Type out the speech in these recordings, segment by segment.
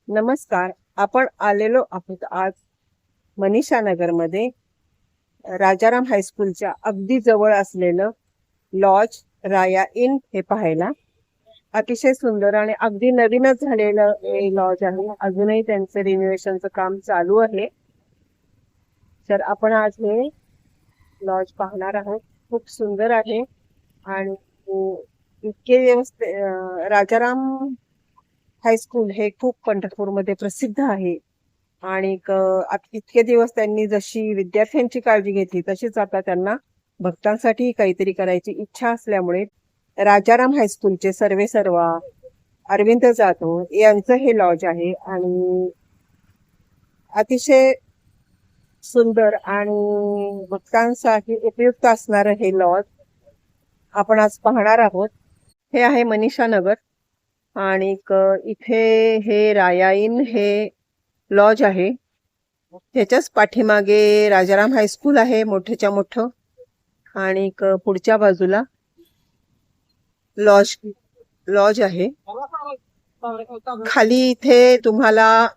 नमस्कार. आपण आलेलो आहोत आज मनीषा नगरमध्ये राजाराम हायस्कूलच्या अगदी जवळ असलेलं लॉज राया इन हे पाहायला. अतिशय सुंदर आणि अगदी नवीनच झालेलं हे लॉज आहे. अजूनही त्यांचं रिनोव्हेशनचं काम चालू आहे. तर आपण आज हे लॉज पाहणार आहोत. खूप सुंदर आहे आणि इतके दिवस राजाराम हायस्कूल हे खूप पंढरपूरमध्ये प्रसिद्ध आहे आणि इतके दिवस त्यांनी जशी विद्यार्थ्यांची काळजी घेतली तशीच आता त्यांना भक्तांसाठी काहीतरी करायची इच्छा असल्यामुळे राजाराम हायस्कूलचे सर्वेसर्वा अरविंद जाधव यांचं हे लॉज आहे आणि अतिशय सुंदर आणि भक्तांसाठी उपयुक्त असणारं हे लॉज आपण आज पाहणार आहोत. हे आहे मनीषा नगर आणि इथे हे राया इन हे लॉज आहे. त्याच्याच पाठीमागे राजाराम हायस्कूल आहे मोठ्याच्या मोठं आणि पुढच्या बाजूला लॉज आहे. खाली इथे तुम्हाला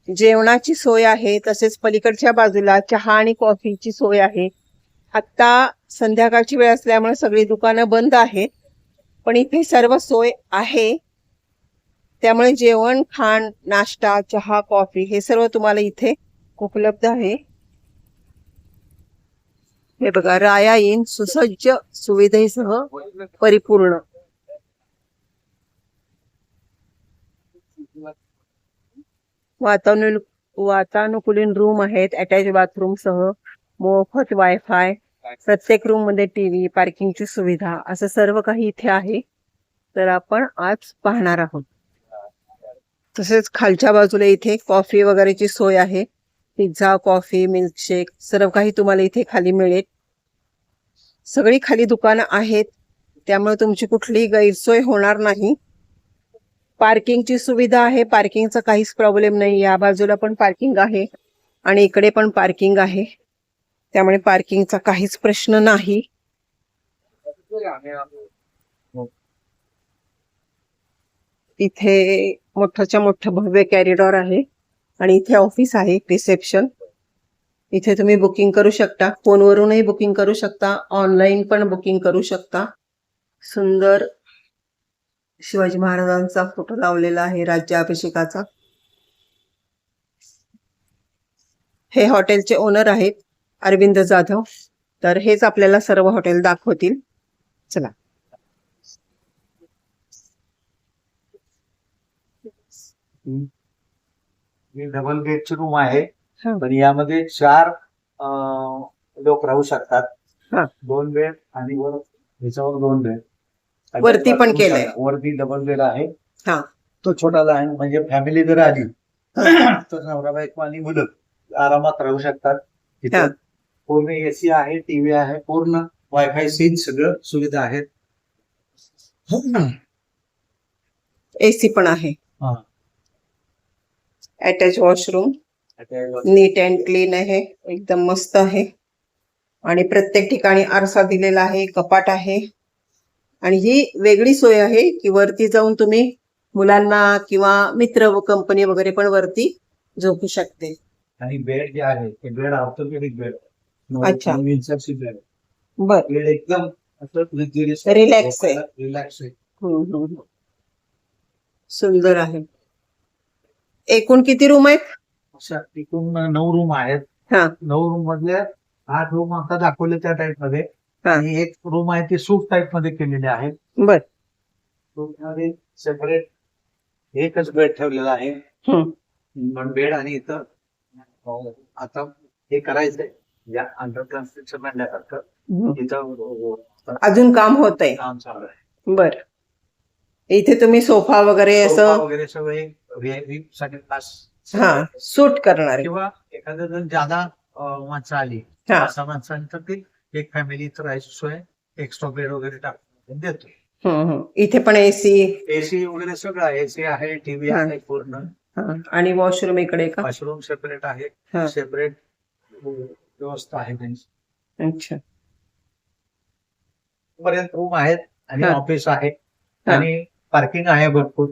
जेवणाची सोय आहे, तसेच पलीकडच्या बाजूला चहा आणि कॉफीची सोय आहे. आता संध्याकाळची वेळ असल्यामुळे सगळी दुकानं बंद आहेत, पण इथे सर्व सोय आहे. त्यामुळे जेवण, खाण, नाश्ता, चहा, कॉफी हे सर्व तुम्हाला इथे उपलब्ध आहे. हे बघा, राया इन सुसज्ज सुविधेसह परिपूर्ण. वातानुकूलित रूम आहेत, अटॅच बाथरूम सह, मोफत वायफाय, प्रत्येक रूम मध्ये टीव्ही, पार्किंगची सुविधा, असं सर्व काही इथे आहे. तर आपण आज पाहणार आहोत. तसेच खालच्या बाजूला इथे कॉफी वगैरेची सोय आहे. पिझ्झा, कॉफी, मिल्कशेक सर्व काही तुम्हाला इथे खाली मिळेल. सगळी खाली दुकानं आहेत, त्यामुळे तुमची कुठलीही गैरसोय होणार नाही. पार्किंगची सुविधा आहे, पार्किंगचा काहीच प्रॉब्लेम नाही. या बाजूला पण पार्किंग आहे आणि इकडे पण पार्किंग आहे, त्यामुळे पार्किंगचा काहीच प्रश्न नाही. इथे मोठ्याच्या मोठं भव्य कॅरिडॉर आहे आणि इथे ऑफिस आहे, रिसेप्शन. इथे तुम्ही बुकिंग करू शकता, फोनवरूनही बुकिंग करू शकता, ऑनलाईन पण बुकिंग करू शकता. सुंदर शिवाजी महाराजांचा फोटो लावलेला आहे, राज्याभिषेकाचा. हे हॉटेलचे ओनर आहेत अरविंद जाधव. तर हेच आपल्याला सर्व हॉटेल दाखवतील. चला. डबल बेडची रूम आहे, पण यामध्ये 4 लोक राहू शकतात. 2 बेड आणि ह्याच्यावर 2 बेड. वरती पण केलंय. वरती डबल बेड आहे. तो छोटा लहान म्हणजे फॅमिली जर आली तर नवरा बायको आणि मुलं आरामात राहू शकतात. तिथे पूर्ण एसी आहे, टीव्ही आहे, पूर्ण वायफाय सीन सगळं सुविधा आहेत. एसी पण आहे. Attach washroom, neat and clean आहे, एकदम मस्त आहे. आणि प्रत्येक ठिकाणी आरसा दिलेला आहे, कपाट आहे. आणि ही वेगळी सोय आहे की वरती जाऊन तुम्ही मुलांना किंवा मित्र कंपनी वगैरे पण वरती झोपू शकते. आणि बेड जे आहे ते बेड ऑर्थोपेडिक बेड. अच्छा. बेड. बर. बेड एकदम रिलॅक्स आहे. रिलॅक्स आहे. सुंदर आहे. एकूण किती रूम आहेत? एकूण 9 रूम आहेत. 9 रूम मधले 8 रूम आता दाखवले त्या टाइप मध्ये आणि एक रूम आहे ती सूट टाइप मध्ये केलेली आहे. बर. मध्ये सेपरेट एकच बेड ठेवलेला आहे. पण बेड आणि इथं आता हे करायचंय या अंडर कन्स्ट्रक्शन म्हणल्यासारखं इथं अजून काम होत आहे. काम चालू आहे. बर. इथे तुम्ही सोफा वगैरे वगैरे सगळे व्हीआयपी साठी क्लास सूट करणार किंवा एखाद्या जर ज्यादा माणसं आली 5 माणसांचं ते एक फॅमिली इथं राहायची सोय एक्स्ट्रा बेड वगैरे टाकून देतो. इथे पण एसी वगैरे सगळं आहे. एसी आहे, टीव्ही आहे पूर्ण. आणि वॉशरूम इकडे का? वॉशरूम सेपरेट आहे, सेपरेट व्यवस्था आहे त्यांची. अच्छा. पर्यंत रूम आहेत आणि ऑफिस आहे आणि पार्किंग आहे भरपूर.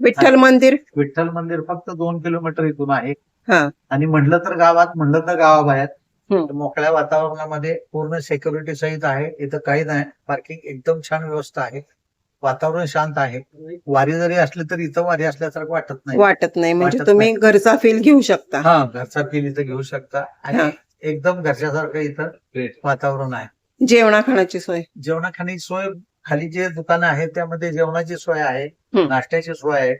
विठ्ठल मंदिर. विठ्ठल मंदिर फक्त 2 किलोमीटर इथून आहे. हा. आणि म्हणलं तर गावाबाहेर हम्म. तर मोकळ्या वातावरणामध्ये पूर्ण सिक्युरिटी सहित आहे. इथं काही नाही, पार्किंग एकदम छान व्यवस्था आहे, वातावरण शांत आहे. वारी जरी असली तरी इथं वारी असल्यासारखं वाटत नाही. म्हणजे वाटत तुम्ही घरचा फील घेऊ शकता. हा, घरचा फील इथं घेऊ शकता हा. आणि एकदम घरच्यासारखं इथं वातावरण आहे. जेवणा खाण्याची सोय. जेवणाखाण्याची सोय, खाली जे दुकानं आहेत त्यामध्ये जेवणाची सोय आहे, हम्म. नाश्त्याची सोय आहे,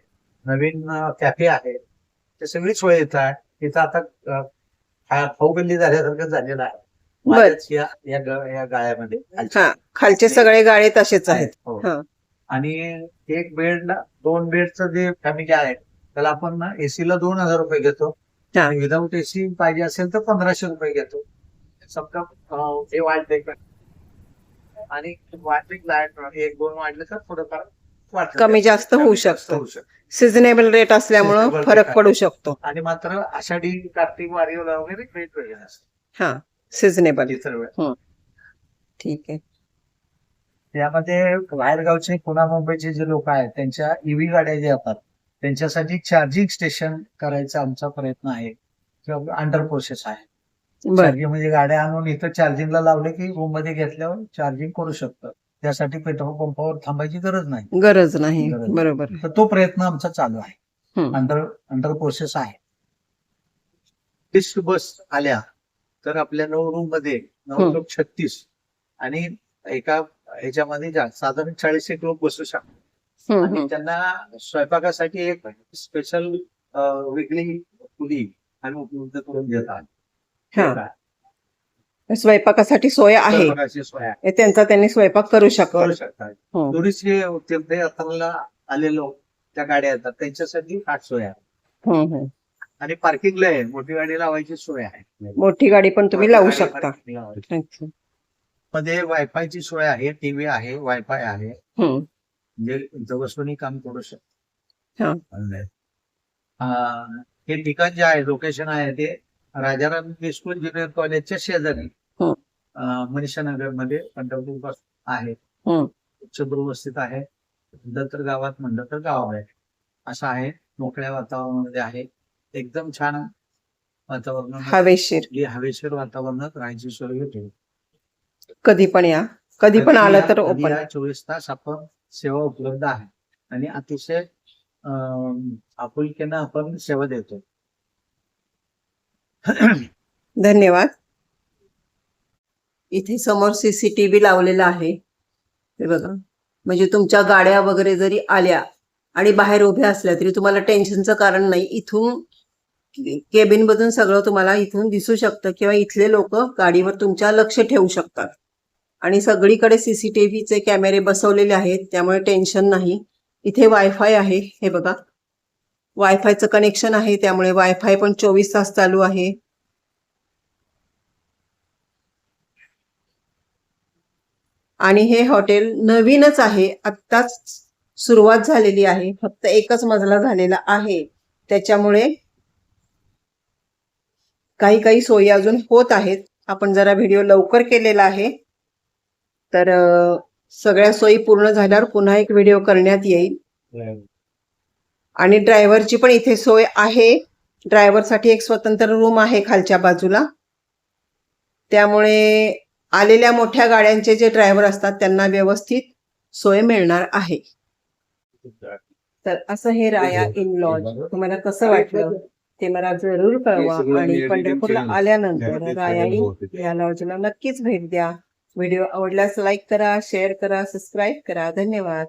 नवीन कॅफे आहे, ते सगळी सोय इथं आहे. इथं आता खाऊ गल्ली झाल्यासारखं झालेलं आहे. बर. माझ्याच या गाळ्यामध्ये हा, खालचे सगळे गाळे तसेच आहेत. हो. हा. आणि एक बेडला 2 बेडचं जे फॅमिली आहे त्याला आपण एसीला 2,000 रुपये घेतो. हा. विदाऊट एसी पाहिजे असेल तर 1,500 रुपये घेतो. समजा हे वाढले आणि वाढले 1-2 वाढले तर थोडंफार वाढतं. कमी जास्त होऊ शकतं. सिजनेबल रेट असल्यामुळं Seasonable फरक rate पडू शकतो. आणि मात्र आषाढी कार्तिक वारीला वगैरे रेट वेगळे असतात. हा, सिजनेबल. इतर वेळ ठीक आहे. त्यामध्ये बाहेरगावचे पुणा मुंबईचे जे लोक आहेत त्यांच्या ईव्ही गाड्या ज्या येतात त्यांच्यासाठी चार्जिंग स्टेशन करायचा आमचा प्रयत्न आहे किंवा अंडर प्रोसेस आहे. बर. चार्जिंग म्हणजे गाड्या आणून इथं चार्जिंगला लावले की रूम मध्ये घेतल्यावर चार्जिंग करू शकतं. त्यासाठी पेट्रोल पंपावर थांबायची गरज नाही. गरज नाही. गरज नाही. बरोबर. तर तो प्रयत्न आमचा चालू आहे. हम्म. अंडर प्रोसेस आहे. टेस्ट बस आल्या तर आपल्या 9 रूम मध्ये 936 आणि एका ह्याच्यामध्ये साधारण 40 लोक बसू शकतात. आणि त्यांना स्वयंपाकासाठी एक स्पेशल वेगळी खोली आणि उपलब्ध करून देतात. हा, स्वयंपाकासाठी सोय आहे. स्वयंपाकाची सोय आहे. त्यांचा त्यांनी स्वयंपाक करू शकतात. टुरिस्ट जे तीर्थयात्रेला आले लोक त्या गाड्या येतात त्यांच्यासाठी खास सोय आहे. आणि पार्किंगला आहे, मोठी गाडी लावायची सोय आहे. मोठी गाडी पण तुम्ही लावू शकता. मध्ये वायफायची सोय आहे, टीव्ही आहे, वायफाय आहे, म्हणजे जवळून काम करू शकतो. हे ठिकाण जे आहे, लोकेशन आहे ते राजाराम स्कूल ज्युनियर कॉलेजच्या शेजारी मनीषा नगर मध्ये पंढरपूर पासून आहे. उच्च व्यवस्थित आहे. म्हणलं तर गावात म्हणलं तर गाव आहे असं आहे. मोकळ्या वातावरणामध्ये आहे. एकदम छान वातावरण, हवेशीर वातावरणात राहायची सोय होते. कधी पण या, कधी पण आलं तर ओपन. 24 तास आपण सेवा उपलब्ध आहे आणि अतिशय आपुलकीनं आपण सेवा देतो. धन्यवाद. इथे समोर CCTV लावलेला आहे, हे बघा. म्हणजे तुमच्या गाड्या वगैरे जरी आल्या आणि बाहेर उभ्या असल्या तरी तुम्हाला टेन्शनचं कारण नाही. इथून केबिन मधून सगळं तुम्हाला इथून दिसू शकतं किंवा इथले लोक गाडीवर तुमच्या लक्ष ठेवू शकतात. आणि सगळीकडे CCTVचे कॅमेरे बसवलेले आहेत, त्यामुळे टेन्शन नाही. इथे वायफाय आहे, हे बघा. वायफायचं कनेक्शन आहे, त्यामुळे वायफाय पण 24 तास चालू आहे. आणि हे हॉटेल नवीनच आहे, आत्ताच सुरुवात झालेली आहे. फक्त एकच मजला झालेला आहे, त्याच्यामुळे काही सोयी अजून होत आहेत. आपण जरा व्हिडिओ लवकर केलेला आहे, तर सगळ्या सोयी पूर्ण झाल्यावर पुन्हा एक व्हिडिओ करण्यात येईल. आणि ड्रायव्हरची पण इथे सोय आहे. ड्रायव्हरसाठी एक स्वतंत्र रूम आहे खालच्या बाजूला. त्यामुळे आलेल्या मोठ्या गाड्यांचे जे ड्रायव्हर असतात त्यांना व्यवस्थित सोय मिळणार आहे. तर असं हे राया इन लॉज. तुम्हाला कसं वाटलं ते मला जरूर कळवा. आणि पंढरपूरला आल्यानंतर राया इन या लॉजला नक्कीच भेट द्या. व्हिडिओ आवडल्यास लाईक करा, शेअर करा, सबस्क्राईब करा. धन्यवाद.